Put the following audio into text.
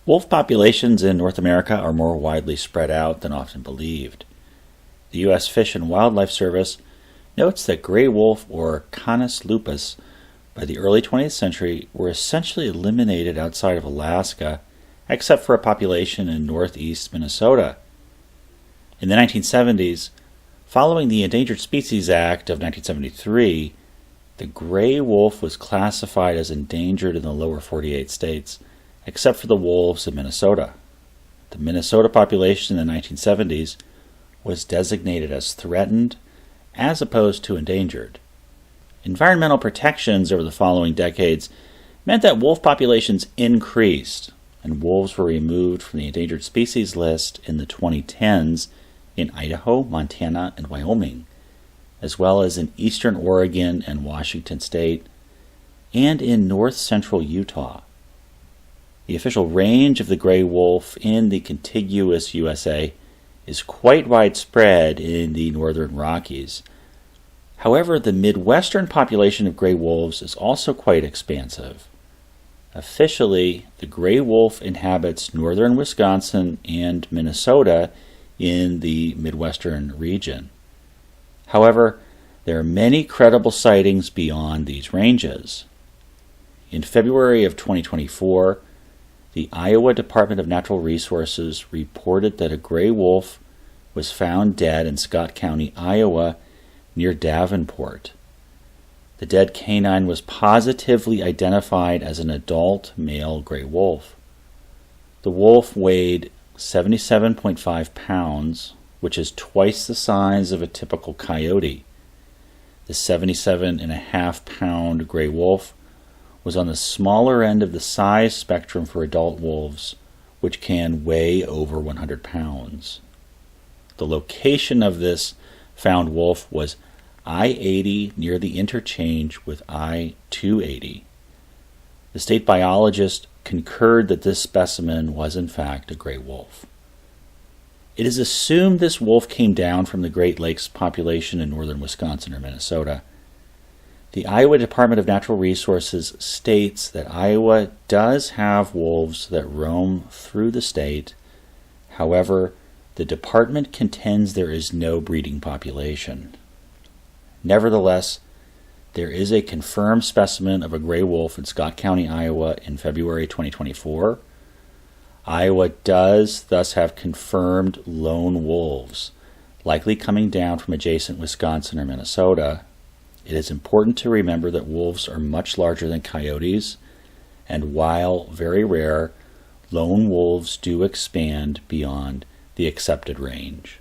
Wolf populations in North America are more widely spread out than often believed. The U.S. Fish and Wildlife Service notes that gray wolf, or Canis lupus, by the early 20th century were essentially eliminated outside of Alaska, except for a population in northeast Minnesota. In the 1970s, following the Endangered Species Act of 1973, the gray wolf was classified as endangered in the lower 48 states, except for the wolves in Minnesota. The Minnesota population in the 1970s was designated as threatened as opposed to endangered. Environmental protections over the following decades meant that wolf populations increased, and wolves were removed from the endangered species list in the 2010s in Idaho, Montana, and Wyoming, as well as in eastern Oregon and Washington state, and in north central Utah. The official range of the gray wolf in the contiguous USA is quite widespread in the northern Rockies. However, the Midwestern population of gray wolves is also quite expansive. Officially, the gray wolf inhabits northern Wisconsin and Minnesota in the Midwestern region. However, there are many credible sightings beyond these ranges. In February of 2024, the Iowa Department of Natural Resources reported that a gray wolf was found dead in Scott County, Iowa, near Davenport. The dead canine was positively identified as an adult male gray wolf. The wolf weighed 77.5 pounds, which is twice the size of a typical coyote. The 77.5-pound gray wolf was on the smaller end of the size spectrum for adult wolves, which can weigh over 100 pounds. The location of this found wolf was I-80 near the interchange with I-280. The state biologist concurred that this specimen was in fact a gray wolf. It is assumed this wolf came down from the Great Lakes population in northern Wisconsin or Minnesota. The Iowa Department of Natural Resources states that Iowa does have wolves that roam through the state. However, the department contends there is no breeding population. Nevertheless, there is a confirmed specimen of a gray wolf in Scott County, Iowa in February 2024. Iowa does thus have confirmed lone wolves, likely coming down from adjacent Wisconsin or Minnesota. It is important to remember that wolves are much larger than coyotes, and while very rare, lone wolves do expand beyond the accepted range.